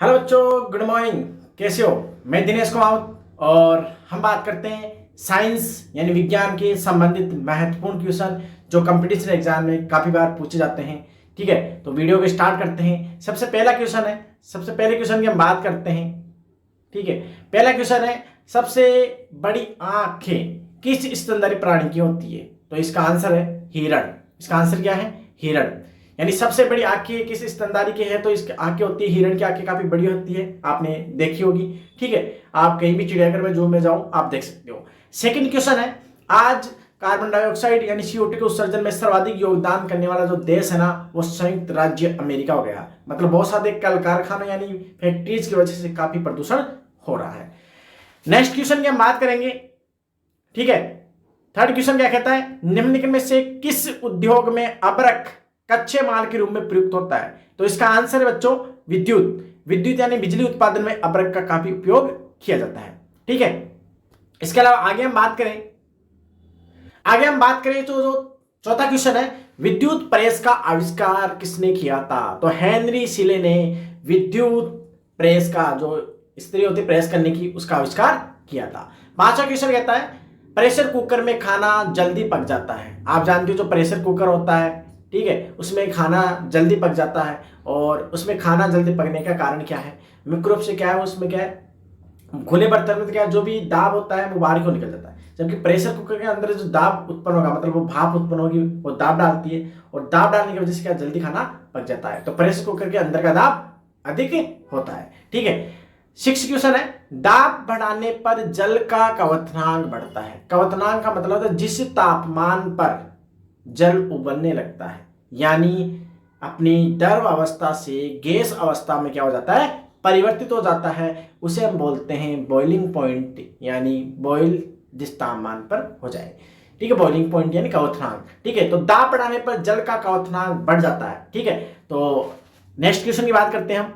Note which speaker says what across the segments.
Speaker 1: Hello बच्चों, good morning. कैसे हो? मैं दिनेश कुमार और हम बात करते हैं साइंस यानी विज्ञान के संबंधित महत्वपूर्ण क्वेश्चन जो कंपटीशन एग्जाम में काफी बार पूछे जाते हैं। ठीक है, तो वीडियो को स्टार्ट करते हैं। सबसे पहला क्वेश्चन है, सबसे पहले क्वेश्चन की हम बात करते हैं। ठीक है, पहला क्वेश्चन है, सबसे बड़ी आंखें किस स्तनधारी प्राणी की होती है? तो इसका आंसर है हिरण। इसका आंसर क्या है? हिरण। यानी सबसे बड़ी आंखें किस स्तनधारी की है? तो इसकी आंखें होती है, हिरण की आंखें काफी बड़ी होती है, आपने देखी होगी। ठीक है, आप कहीं भी चिड़ियाघर में, जू में जाओ, आप देख सकते हो। सेकंड क्वेश्चन है, आज कार्बन डाइऑक्साइड यानी CO2 के उत्सर्जन में सर्वाधिक योगदान करने वाला जो देश है ना, वो संयुक्त राज्य अमेरिका हो गया। मतलब बहुत सारे कल कारखानों यानी फैक्ट्रीज की वजह से काफी प्रदूषण हो रहा है। नेक्स्ट क्वेश्चन की हम बात करेंगे। ठीक है, थर्ड क्वेश्चन क्या कहता है, निम्नलिखित में से किस उद्योग में अब्रक कच्चे माल के रूप में प्रयुक्त होता है? तो इसका आंसर है बच्चों विद्युत। विद्युत यानी बिजली उत्पादन में अब्रक का काफी उपयोग किया जाता है। ठीक है, इसके अलावा आगे हम बात करें तो जो चौथा क्वेश्चन है, विद्युत प्रेस का आविष्कार किसने किया था? तो हेनरी सीले ने विद्युत प्रेस का, जो इस्त्री होती प्रेस करने की, उसका आविष्कार किया था। पांचवा क्वेश्चन कहता है, प्रेशर कुकर में खाना जल्दी पक जाता है। आप जानते हो जो प्रेशर कुकर होता है, ठीक है, उसमें खाना जल्दी पक जाता है। और उसमें खाना जल्दी पकने का कारण क्या है? मुख्य रूप से क्या है, उसमें क्या है, खुले बर्तन में क्या जो भी दाब होता है वो बाहर को निकल जाता है। जबकि प्रेशर कुकर के अंदर जो दाब उत्पन्न होगा, मतलब वो भाप उत्पन्न होगी, वो दाब डालती है, और दाब डालने की वजह से क्या जल्दी खाना पक जाता है। तो प्रेशर कुकर के अंदर का दाब अधिक होता है। ठीक है, सिक्स क्वेश्चन है, दाब बढ़ाने पर जल का क्वथनांक बढ़ता है। क्वथनांक का मतलब है जिस तापमान पर जल उबलने लगता है, यानी अपनी द्रव अवस्था से गैस अवस्था में क्या हो जाता है, परिवर्तित हो जाता है, उसे हम बोलते हैं बॉइलिंग पॉइंट, यानी बॉइल जिस तापमान पर हो जाए। ठीक है, बॉइलिंग पॉइंट यानी क्वथनांक। ठीक है, तो दाब बढ़ाने पर जल का क्वथनांक बढ़ जाता है। ठीक है, तो नेक्स्ट क्वेश्चन की बात करते हैं हम।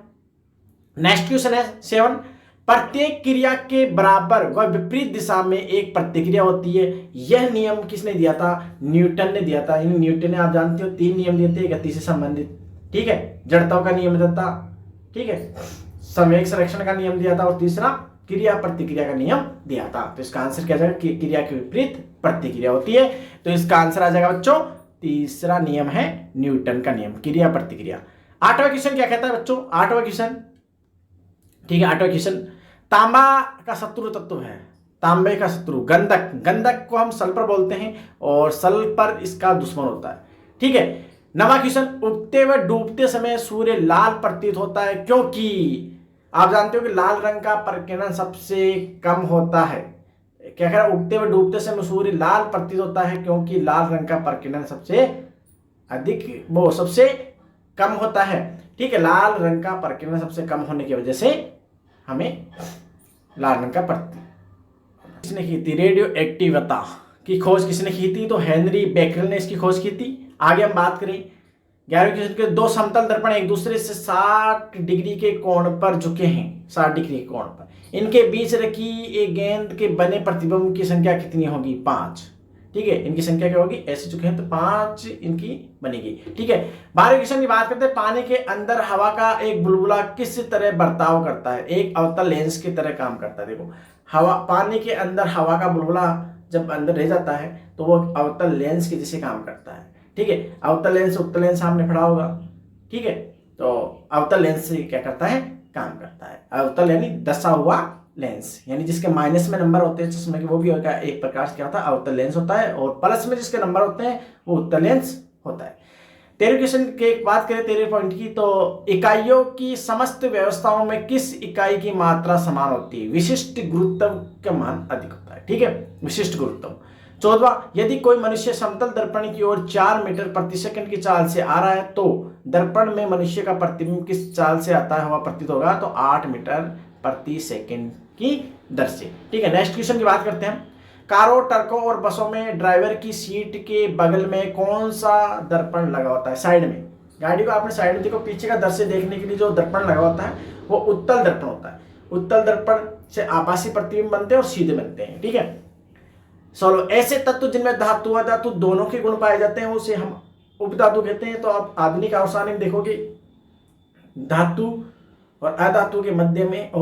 Speaker 1: नेक्स्ट क्वेश्चन है 7, प्रत्येक क्रिया के बराबर व विपरीत दिशा में एक प्रतिक्रिया होती है। यह नियम किसने दिया था? न्यूटन ने दिया था। यानी न्यूटन ने, आप जानते हो, 3 नियम दिए थे गति से संबंधित। ठीक है, जड़ता का नियम दिया था, ठीक है, संवेग संरक्षण का नियम दिया था, और तीसरा क्रिया प्रतिक्रिया का नियम दिया था। तो इसका आंसर क्या जाएगा? क्रिया के विपरीत प्रतिक्रिया होती है। तो इसका आंसर आ जाएगा बच्चों, तीसरा नियम है न्यूटन का नियम, क्रिया प्रतिक्रिया। आठवां क्वेश्चन क्या कहता है बच्चों? आठवां क्वेश्चन, ठीक है, आठवां क्वेश्चन, तांबा का शत्रु तत्व है। तांबे का शत्रु गंधक। गंधक को हम सल्फर बोलते हैं, और सल्फर इसका दुश्मन होता है। ठीक है, नवा क्वेश्चन, उगते व डूबते समय सूर्य लाल प्रतीत होता है क्योंकि? आप जानते हो कि लाल रंग का प्रकीर्णन सबसे कम होता है। क्या कह रहा है? उगते व डूबते समय सूर्य लाल प्रतीत होता है क्योंकि लाल रंग का प्रकीर्णन सबसे अधिक, वो सबसे कम होता है। ठीक है, लाल रंग का प्रकीर्णन सबसे कम होने की वजह से हमें लाल रंग का किसने की थी? रेडियो एक्टिविता की खोज किसने की थी? तो हेनरी बेकरेल ने इसकी खोज की थी। आगे हम बात करें 11वें क्वेश्चन के, दो समतल दर्पण एक दूसरे से 60 डिग्री के कोण पर झुके हैं। 60 डिग्री के कोण पर इनके बीच रखी एक गेंद के बने प्रतिबिंब की संख्या कितनी होगी? 5। ठीक है, इनकी संख्या क्या होगी? ऐसे चुके हैं तो 5 इनकी बनेगी। ठीक है, 12वें क्वेश्चन की बात करते हैं, पानी के अंदर हवा का एक बुलबुला किस तरह बर्ताव करता है? एक अवतल लेंस की तरह काम करता है। देखो, हवा, पानी के अंदर हवा का बुलबुला जब अंदर रह जाता है तो वो अवतल लेंस के जैसे काम करता है। ठीक है, अवतल लेंस उत्तल लेंस आपने पढ़ा होगा। ठीक है, तो अवतल लेंस से क्या करता है? काम करता है। अवतल यानी दसा हुआ लेंस, यानी जिसके माइनस में नंबर होते हैं चश्मे के, वो भी होगा एक प्रकार से क्या होता है? अवतल लेंस होता है, और प्लस में जिसके नंबर होते हैं वो उत्तल लेंस होता है। 13वें क्वेश्चन की बात करें, 13वें पॉइंट की, तो इकाइयों की समस्त व्यवस्थाओं में किस इकाई की मात्रा समान होती है? विशिष्ट गुरुत्व का मान अधिक होता है। ठीक है, विशिष्ट गुरुत्व। 14वां, यदि कोई मनुष्य समतल दर्पण की ओर 4 मीटर प्रति सेकंड की चाल से आ रहा है तो दर्पण में मनुष्य का प्रतिबिंब किस चाल से आता हुआ प्रतीत होगा? तो 8 मीटर प्रति सेकंड की दर से। ठीक है, नेक्स्ट क्वेश्चन की बात करते हैं। कारों, ट्रकों और बसों में ड्राइवर की सीट के बगल में कौन सा दर्पण लगा होता है? साइड में, गाड़ी को आपने साइड में देखो, पीछे का दृश्य देखने के लिए जो दर्पण लगा होता है वो उत्तल दर्पण होता है। उत्तल दर्पण से आभासी प्रतिबिंब बनते हैं और सीधे बनते हैं। ठीक है, 16, ऐसे तत्व जिनमें धातु व धातु दोनों के गुण पाए जाते हैं उसे हम उपधातु कहते हैं। तो आप आधुनिक अवसानी में देखोगे धातु और अधातु के मध्य में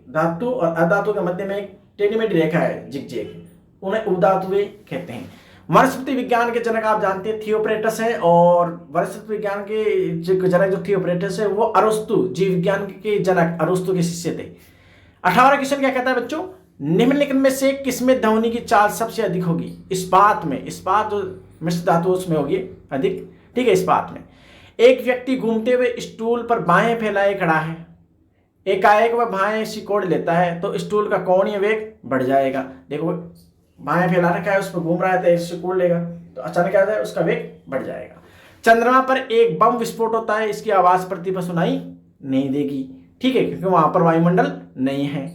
Speaker 1: धातु और अधातु के मध्य में एक टेढ़ी मेढ़ी रेखा है जिगजैग, उन्हें उपधातुएं कहते हैं। वनस्पति विज्ञान के जनक आप जानते हैं थियोप्रेटस है, और वनस्पति विज्ञान के जनक जो थियोप्रेटस है वो अरस्तु, जीव विज्ञान के जनक अरस्तु के शिष्य थे। 18वां क्वेश्चन क्या कहता है बच्चों, निम्नलिखित में से किसमें ध्वनि की चाल सबसे अधिक होगी? इस्पात में, इस्पात जो मिश्र धातु उसमें होगी अधिक, ठीक है। इस्पात में एक व्यक्ति घूमते हुए स्टूल पर बाएं फैलाए खड़ा है, एकाएक वह बाएं सिकोड़ लेता है तो स्टूल का कोणीय वेग बढ़ जाएगा। देखो बाएं फैला रखा है, उस पर घूम रहा है तो सिकोड़ लेगा तो अचानक क्या होता है, उसका वेग बढ़ जाएगा। चंद्रमा पर एक बम विस्फोट होता है, इसकी आवाज पृथ्वी पर सुनाई नहीं देगी, ठीक है, क्योंकि वहां पर वायुमंडल नहीं है।